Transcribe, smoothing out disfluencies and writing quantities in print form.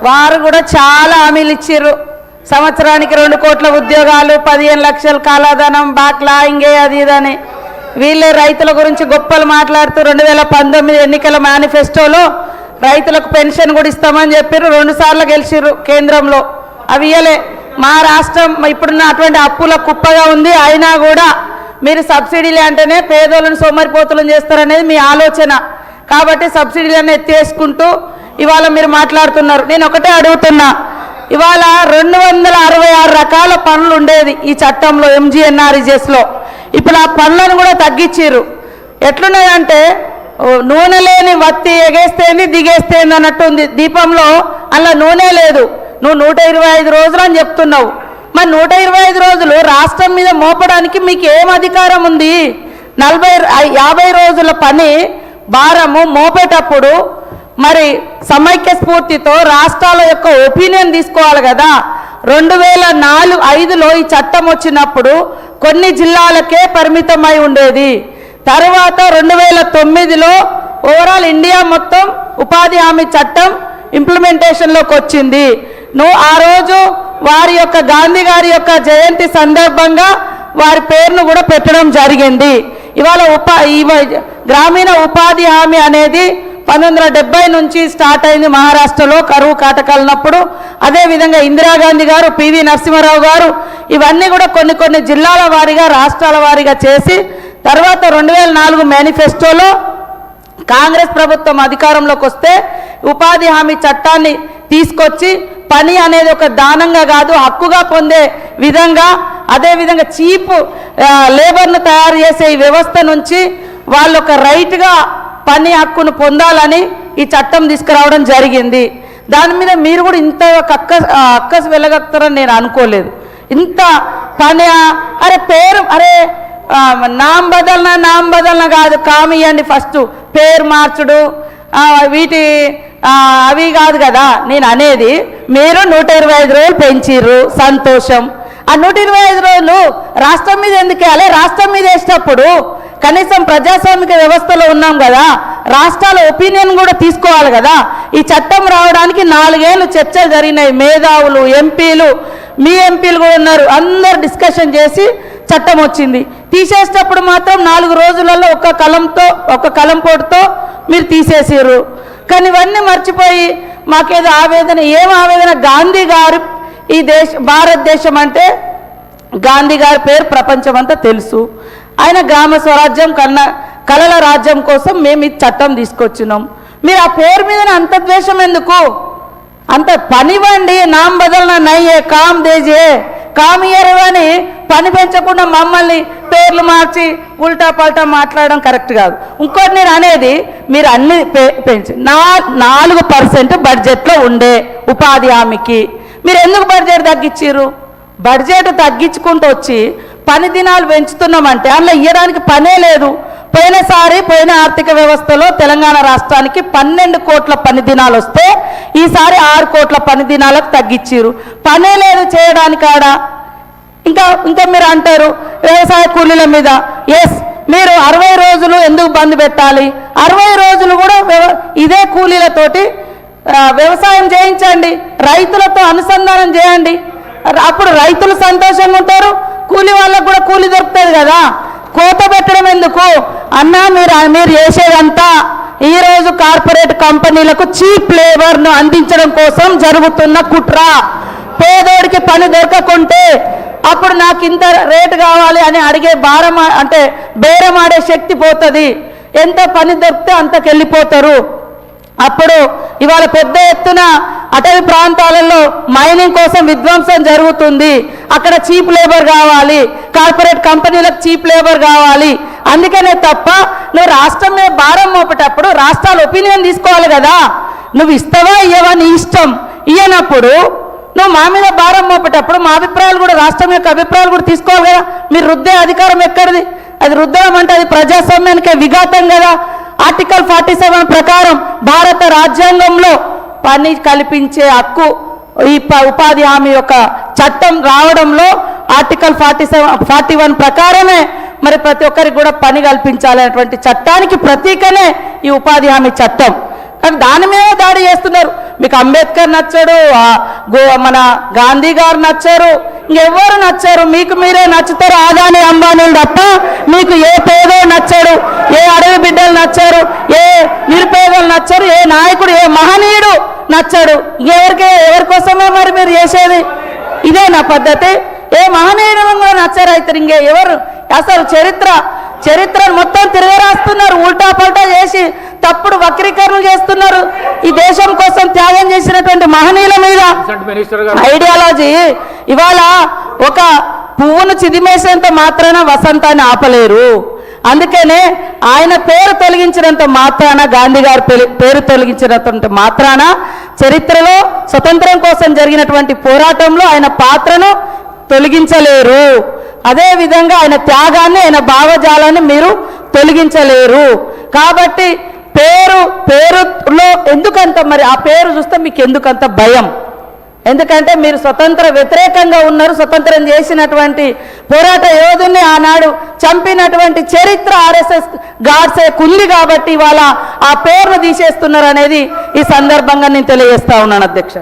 వారు కూడా చాలా హామీలు ఇచ్చారు. సంవత్సరానికి 2 కోట్ల ఉద్యోగాలు, 15 లక్షల కాలాధనం, బాక్లా ఇంగే అది ఇదని వీళ్ళే రైతుల గురించి గొప్పలు మాట్లాడుతూ 2019 ఎన్నికల మేనిఫెస్టోలో రైతులకు పెన్షన్ కూడా ఇస్తామని చెప్పారు. 2 సార్లు గెలిచిర్రు కేంద్రంలో. అవి ఇయ్యలే. మా రాష్ట్రం ఇప్పుడున్న అటువంటి అప్పుల కుప్పగా ఉంది. అయినా కూడా మీరు సబ్సిడీలు అంటేనే పేదోళ్ళని సోమరిపోతులను చేస్తారనేది మీ ఆలోచన. కాబట్టి సబ్సిడీలను ఎత్తేసుకుంటూ ఇవాళ మీరు మాట్లాడుతున్నారు. నేను ఒకటే అడుగుతున్నా, ఇవాళ 266 రకాల పనులు ఉండేది ఈ చట్టంలో, ఎంజీఎన్ఆర్ఈజెస్లో. ఇప్పుడు ఆ పనులను కూడా తగ్గించారు. ఎట్లున్నదంటే నూనె లేని వత్తి ఎగేస్తేంది దిగేస్తేంది అన్నట్టు ఉంది. దీపంలో అలా నూనె లేదు. నువ్వు 125 రోజులు అని చెప్తున్నావు. మరి 125 రోజులు రాష్ట్రం మీద మోపడానికి మీకు ఏం అధికారం ఉంది? 50 రోజుల పని భారము మోపేటప్పుడు మరి సమైక్య స్ఫూర్తితో రాష్ట్రాల యొక్క ఒపీనియన్ తీసుకోవాలి కదా. 2004-05లో ఈ చట్టం వచ్చినప్పుడు కొన్ని జిల్లాలకే పరిమితమై ఉండేది. తర్వాత 2009లో ఓవరాల్ ఇండియా మొత్తం ఉపాధి హామీ చట్టం ఇంప్లిమెంటేషన్లోకి వచ్చింది. నువ్వు ఆ రోజు వారి యొక్క గాంధీ గారి యొక్క జయంతి సందర్భంగా వారి పేరును కూడా పెట్టడం జరిగింది. ఇవాళ గ్రామీణ ఉపాధి హామీ అనేది 1970 నుంచి స్టార్ట్ అయింది మహారాష్ట్రలో కరువు కాటకాలన్నప్పుడు. అదేవిధంగా ఇందిరాగాంధీ గారు, పివి నరసింహారావు గారు ఇవన్నీ కూడా కొన్ని జిల్లాల వారీగా రాష్ట్రాల వారీగా చేసి తర్వాత 2004 మేనిఫెస్టోలో కాంగ్రెస్ ప్రభుత్వం అధికారంలోకి వస్తే ఉపాధి హామీ చట్టాన్ని తీసుకొచ్చి పని అనేది ఒక దానంగా కాదు హక్కుగా పొందే విధంగా, అదేవిధంగా చీప్ లేబర్ను తయారు చేసే ఈ వ్యవస్థ నుంచి వాళ్ళు ఒక రైట్గా పని హక్కును పొందాలని ఈ చట్టం తీసుకురావడం జరిగింది. దాని మీద మీరు కూడా ఇంత అక్కసు వెళ్ళగలుగుతారని నేను అనుకోలేదు. ఇంత పని అరే పేరు అరే నామ్ బదలన కాదు, కామ్ ఇవ్వండి ఫస్ట్, పేరు మార్చుడు వీటి అవి కాదు కదా నేను అనేది. మీరు 125 రోజులు పెంచిర్రు, సంతోషం. ఆ 125 రోజులు రాష్ట్రం మీద ఎందుకు వేయాలి? రాష్ట్రం మీద వేసేటప్పుడు కనీసం ప్రజాస్వామిక వ్యవస్థలో ఉన్నాం కదా, రాష్ట్రాల ఒపీనియన్ కూడా తీసుకోవాలి కదా. ఈ చట్టం రావడానికి 4 ఏళ్ళు చర్చలు జరిగినాయి. మేధావులు, ఎంపీలు, మీ ఎంపీలు కూడా ఉన్నారు, అందరు డిస్కషన్ చేసి చట్టం వచ్చింది. తీసేసేటప్పుడు మాత్రం 4 రోజులలో ఒక కలంపోటుతో మీరు తీసేసారు. కానీ ఇవన్నీ మర్చిపోయి మాకేదో ఆవేదన. ఏం ఆవేదన? గాంధీ గారు ఈ భారతదేశం అంటే గాంధీ గారి పేరు ప్రపంచమంతా తెలుసు. ఆయన గ్రామ స్వరాజ్యం కళల రాజ్యం కోసం మేము ఈ చట్టం తీసుకొచ్చినాం. మీరు ఆ పేరు మీద అంత ద్వేషం ఎందుకు? అంత పనివ్వండి. నామ్ బదలన నయ్యే కామ్ దేజే కామ్ ఇయర్ అని పని పెంచకుండా మమ్మల్ని పేర్లు మార్చి ఉల్టా పల్టా మాట్లాడడం కరెక్ట్ కాదు. ఇంకోటి నేను అనేది, మీరు అన్ని పెంచి 4% బడ్జెట్లో ఉండే ఉపాధి హామీకి మీరు ఎందుకు బడ్జెట్ తగ్గించారు? బడ్జెట్ తగ్గించుకుంటూ వచ్చి పని దినాలు పెంచుతున్నామంటే అందులో ఇవ్వడానికి పనే లేదు. పోయిన ఆర్థిక వ్యవస్థలో తెలంగాణ రాష్ట్రానికి 12 కోట్ల పని దినాలు వస్తే ఈసారి 6 కోట్ల పని దినాలకు తగ్గించారు. పనే లేదు చేయడానికి ఆడ. ఇంకా మీరు అంటారు వ్యవసాయ కూలీల మీద. మీరు 60 రోజులు ఎందుకు బంద్ పెట్టాలి? 60 రోజులు కూడా ఇదే కూలీలతోటి వ్యవసాయం చేయించండి, రైతులతో అనుసంధానం చేయండి. అప్పుడు రైతులు సంతోషంగా ఉంటారు, కూలి వాళ్ళకు కూడా కూలి దొరుకుతుంది కదా. కోత పెట్టడం ఎందుకు అన్నా? మీరు చేసేదంతా ఈరోజు కార్పొరేట్ కంపెనీలకు చీప్ లేబర్ను అందించడం కోసం జరుగుతున్న కుట్ర. పేదోడికి పని దొరకకుంటే అప్పుడు నాకు ఇంత రేటు కావాలి అని అడిగే బేరమాడే శక్తి పోతుంది. ఎంత పని దొరికితే అంతకెళ్ళిపోతారు. అప్పుడు ఇవాళ పెద్ద ఎత్తున అటవీ ప్రాంతాలలో మైనింగ్ కోసం విధ్వంసం జరుగుతుంది. అక్కడ చీప్ లేబర్ కావాలి, కార్పొరేట్ కంపెనీలకు చీప్ లేబర్ కావాలి. అందుకనే తప్ప నువ్వు రాష్ట్రం మీద భారం మోపేటప్పుడు రాష్ట్రాల ఒపీనియన్ తీసుకోవాలి కదా. నువ్వు ఇస్తావా ఇయ్యవా నీ ఇష్టం. ఇయ్యనప్పుడు నువ్వు మా మీద భారం మోపేటప్పుడు మా అభిప్రాయాలు కూడా, రాష్ట్రం యొక్క అభిప్రాయాలు కూడా తీసుకోవాలి కదా. మీరు రుద్దే అధికారం ఎక్కడిది? అది రుద్దడం అంటే అది ప్రజాస్వామ్యానికే విఘాతం కదా. ఆర్టికల్ 47 ప్రకారం భారత రాజ్యాంగంలో పని కల్పించే హక్కు ఈ ఉపాధి హామీ యొక్క చట్టం రావడంలో ఆర్టికల్ 41 ప్రకారమే మరి ప్రతి ఒక్కరికి కూడా పని కల్పించాలనేటువంటి చట్టానికి ప్రతీకనే ఈ ఉపాధి హామీ చట్టం. కానీ దాని మీద దాడి చేస్తున్నారు. మీకు అంబేద్కర్ నచ్చాడు, మన గాంధీ గారు నచ్చారు, ఇంకెవ్వరు నచ్చారు, మీకు మీరే నచ్చుతారు. ఆదాని అంబానీలు తప్ప మీకు ఏ పేదో నచ్చాడు, ఏ అడవి బిడ్డలు నచ్చారు, ఏ నిరుపేదలు నచ్చారు, ఏ నాయకుడు ఏ మహనీయుడు నచ్చాడు. ఎవరి కోసమే మరి మీరు చేసేది? ఇదే నా పద్ధతి. ఏ మహనీయుడు కూడా నచ్చారు అయితే ఇంకే ఎవరు? అసలు చరిత్రను మొత్తం తిరగరాస్తున్నారు, ఉల్టా పల్టా చేసి తప్పుడు వక్రీకరణలు చేస్తున్నారు. ఈ దేశం కోసం త్యాగం చేసినటువంటి మహనీయుల మీద ఐడియాలజీ. ఇవాళ ఒక పువ్వును చిదిమేసేంత మాత్రాన వసంతాన్ని ఆపలేరు. అందుకనే ఆయన పేరు తొలగించినంత మాత్రాన, గాంధీ గారి పేరు తొలగించినంత మాత్రాన చరిత్రలో స్వతంత్రం కోసం జరిగినటువంటి పోరాటంలో ఆయన పాత్రను తొలగించలేరు. అదేవిధంగా ఆయన త్యాగాన్ని, ఆయన భావజాలాన్ని మీరు తొలగించలేరు. కాబట్టి పేరులో ఎందుకంత మరి ఆ పేరు చూస్తే మీకు ఎందుకంత భయం? ఎందుకంటే మీరు స్వతంత్ర వ్యతిరేకంగా ఉన్నారు. స్వతంత్రం చేసినటువంటి పోరాట యోధుల్ని ఆనాడు చంపినటువంటి చరిత్ర ఆర్ఎస్ఎస్ గాడ్సేకు ఉంది కాబట్టి ఇవాళ ఆ పేరును తీసేస్తున్నారు అనేది ఈ సందర్భంగా నేను తెలియజేస్తా ఉన్నాను అధ్యక్ష.